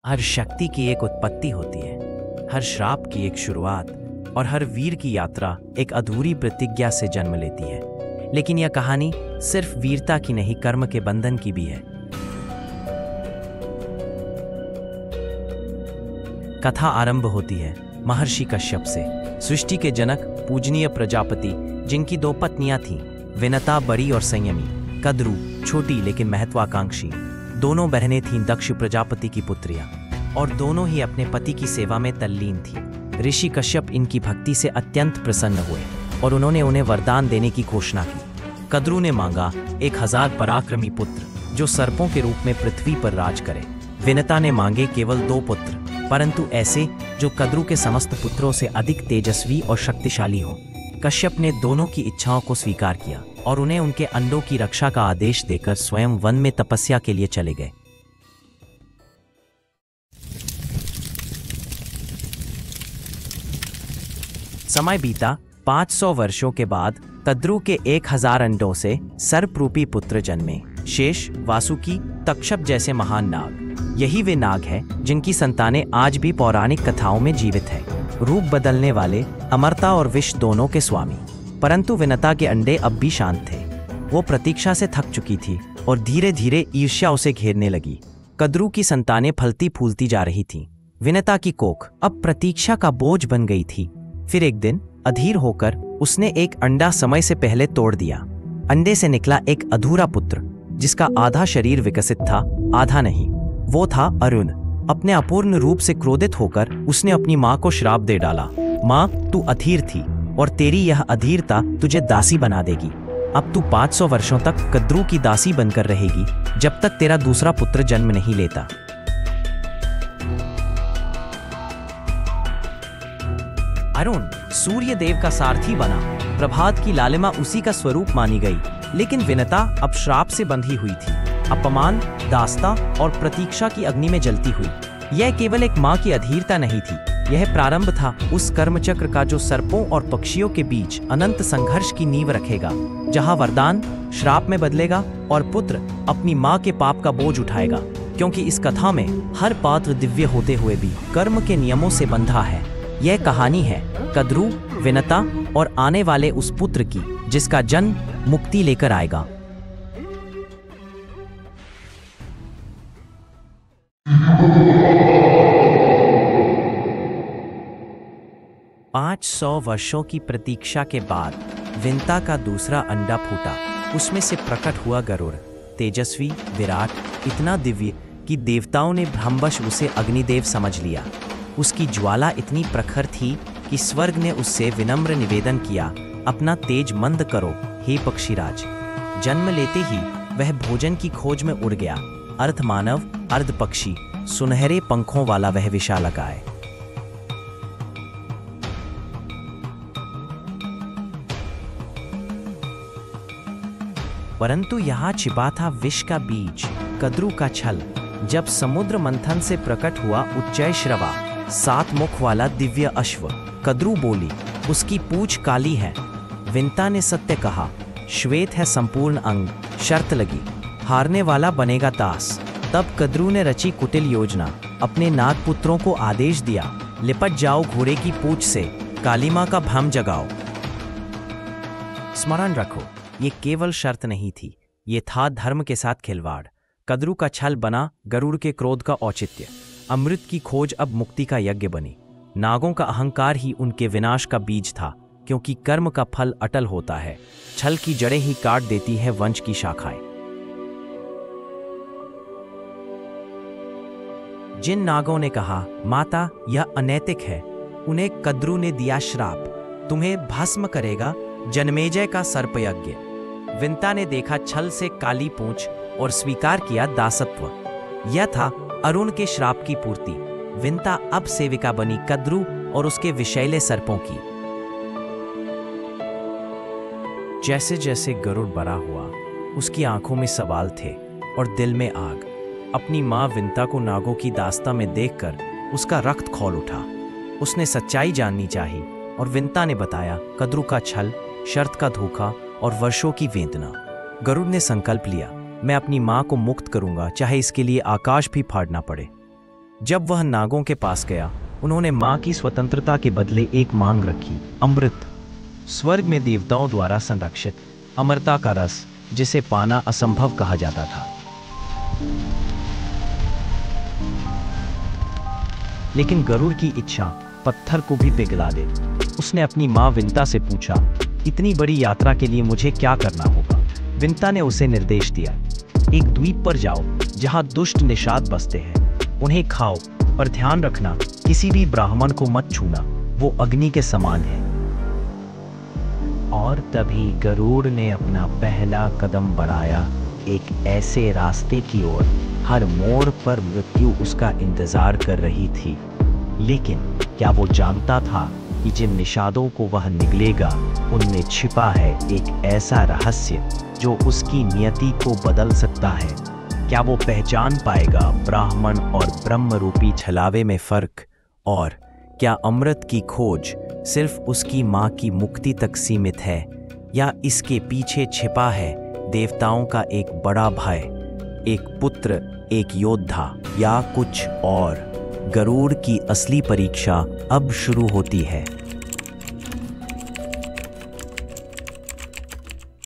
हर शक्ति की एक उत्पत्ति होती है, हर श्राप की एक शुरुआत और हर वीर की यात्रा एक अधूरी प्रतिज्ञा से जन्म लेती है। लेकिन यह कहानी सिर्फ वीरता की नहीं, कर्म के बंधन की भी है। कथा आरंभ होती है महर्षि कश्यप से, सृष्टि के जनक पूजनीय प्रजापति, जिनकी दो पत्नियां थीं, विनता बड़ी और संयमी, कद्रू छोटी लेकिन महत्वाकांक्षी। दोनों बहनें थीं दक्ष प्रजापति की पुत्रियां और दोनों ही अपने पति की सेवा में तल्लीन थीं। ऋषि कश्यप इनकी भक्ति से अत्यंत प्रसन्न हुए और उन्होंने उन्हें वरदान देने की घोषणा की। कद्रू ने मांगा 1000 पराक्रमी पुत्र जो सर्पों के रूप में पृथ्वी पर राज करे। विनता ने मांगे केवल 2 पुत्र, परंतु ऐसे जो कद्रू के समस्त पुत्रों से अधिक तेजस्वी और शक्तिशाली हो। कश्यप ने दोनों की इच्छाओं को स्वीकार किया और उन्हें उनके अंडों की रक्षा का आदेश देकर स्वयं वन में तपस्या के लिए चले गए। समय बीता। 500 वर्षों के बाद कद्रू के 1000 अंडों से सर्परूपी पुत्र जन्मे, शेष, वासुकी, तक्षक जैसे महान नाग। यही वे नाग हैं जिनकी संतानें आज भी पौराणिक कथाओं में जीवित है, रूप बदलने वाले, अमरता और विष दोनों के स्वामी। परंतु विनता के अंडे अब भी शांत थे। वो प्रतीक्षा से थक चुकी थी और धीरे धीरे ईर्ष्या उसे घेरने लगी। कद्रू की संतानें फलती फूलती जा रही थीं। विनता की कोख अब प्रतीक्षा का बोझ बन गई थी। फिर एक दिन अधीर होकर उसने एक अंडा समय से पहले तोड़ दिया। अंडे से निकला एक अधूरा पुत्र, जिसका आधा शरीर विकसित था, आधा नहीं। वो था अरुण। अपने अपूर्ण रूप से क्रोधित होकर उसने अपनी माँ को श्राप दे डाला। माँ, तू अधीर थी और तेरी यह अधीरता तुझे दासी बना देगी। अब तू 500 वर्षों तक कद्रू की दासी बनकर रहेगी, जब तक तेरा दूसरा पुत्र जन्म नहीं लेता। अरुण सूर्य देव का सारथी बना। प्रभात की लालिमा उसी का स्वरूप मानी गई। लेकिन विनता अब श्राप से बंधी हुई थी। अपमान, दास्ता और प्रतीक्षा की अग्नि में जलती हुई। यह केवल एक माँ की अधीरता नहीं थी, यह प्रारंभ था उस कर्मचक्र का जो सर्पों और पक्षियों के बीच अनंत संघर्ष की नींव रखेगा, जहाँ वरदान श्राप में बदलेगा और पुत्र अपनी माँ के पाप का बोझ उठाएगा। क्योंकि इस कथा में हर पात्र दिव्य होते हुए भी कर्म के नियमों से बंधा है। यह कहानी है कद्रू, विनता और आने वाले उस पुत्र की, जिसका जन्म मुक्ति लेकर आएगा। 500 वर्षों की प्रतीक्षा के बाद विनता का दूसरा अंडा फूटा। उसमें से प्रकट हुआ गरुड़, तेजस्वी, विराट, इतना दिव्य कि देवताओं ने भ्रमवश उसे अग्निदेव समझ लिया। उसकी ज्वाला इतनी प्रखर थी कि स्वर्ग ने उससे विनम्र निवेदन किया, अपना तेज मंद करो हे पक्षीराज। जन्म लेते ही वह भोजन की खोज में उड़ गया। अर्ध मानव, अर्ध पक्षी, सुनहरे पंखों वाला वह विशालकाय। परंतु यहाँ छिपा था विष का बीज, कद्रू का छल। जब समुद्र मंथन से प्रकट हुआ उच्चैश्रवा, 7 मुख वाला दिव्य अश्व, कद्रू बोली, उसकी पूंछ काली है। विनता ने सत्य कहा, श्वेत है संपूर्ण अंग। शर्त लगी, हारने वाला बनेगा दास। तब कद्रू ने रची कुटिल योजना। अपने नागपुत्रों को आदेश दिया, लिपट जाओ घोड़े की पूंछ से, काली मां का भ्रम जगाओ। स्मरण रखो, ये केवल शर्त नहीं थी, ये था धर्म के साथ खिलवाड़। कद्रू का छल बना गरुड़ के क्रोध का औचित्य। अमृत की खोज अब मुक्ति का यज्ञ बनी। नागों का अहंकार ही उनके विनाश का बीज था, क्योंकि कर्म का फल अटल होता है। छल की जड़ें ही काट देती है वंश की शाखाएं। जिन नागों ने कहा, माता यह अनैतिक है, उन्हें कद्रू ने दिया श्राप, तुम्हें भस्म करेगा जन्मेजय का सर्पयज्ञ। विनता ने देखा छल से काली पूंछ और स्वीकार किया दासत्व। यह था अरुण के श्राप की पूर्ति। विनता अब सेविका बनी कद्रू और उसके विषैले सर्पों की। जैसे जैसे गरुड़ बड़ा हुआ, उसकी आंखों में सवाल थे और दिल में आग। अपनी मां विनता को नागों की दास्ता में देखकर उसका रक्त खौल उठा। उसने सच्चाई जाननी चाही और विनता ने बताया, कद्रू का छल, शर्त का धोखा और वर्षों की वेदना। गरुड़ ने संकल्प लिया, मैं अपनी मां को मुक्त करूंगा, चाहे इसके लिए आकाश भी फाड़ना पड़े। जब वह नागों के पास गया, उन्होंने मां की स्वतंत्रता के बदले एक मांग रखी, अमृत, स्वर्ग में देवताओं द्वारा संरक्षित अमरता का रस, जिसे पाना असंभव कहा जाता था। लेकिन गरुड़ की इच्छा पत्थर को भी पिघला दे। उसने अपनी मां विंता से पूछा, इतनी बड़ी यात्रा के लिए मुझे क्या करना होगा? विंता ने उसे निर्देश दिया, एक द्वीप पर जाओ जहां दुष्ट निषाद बसते हैं, उन्हें खाओ, पर ध्यान रखना किसी भी ब्राह्मण को मत छूना, वो अग्नि के समान है। और तभी गरुड़ ने अपना पहला कदम बढ़ाया, एक ऐसे रास्ते की ओर हर मोड़ पर मृत्यु उसका इंतजार कर रही थी। लेकिन क्या वो जानता था कि जिन निषादों को वह निगलेगा, उनमें छिपा है एक ऐसा रहस्य जो उसकी नियति को बदल सकता है? क्या वो पहचान पाएगा ब्राह्मण और ब्रह्म रूपी छलावे में फर्क? और क्या अमृत की खोज सिर्फ उसकी मां की मुक्ति तक सीमित है, या इसके पीछे छिपा है देवताओं का एक बड़ा भय, एक पुत्र, एक योद्धा, या कुछ और? गरुड़ की असली परीक्षा अब शुरू होती है।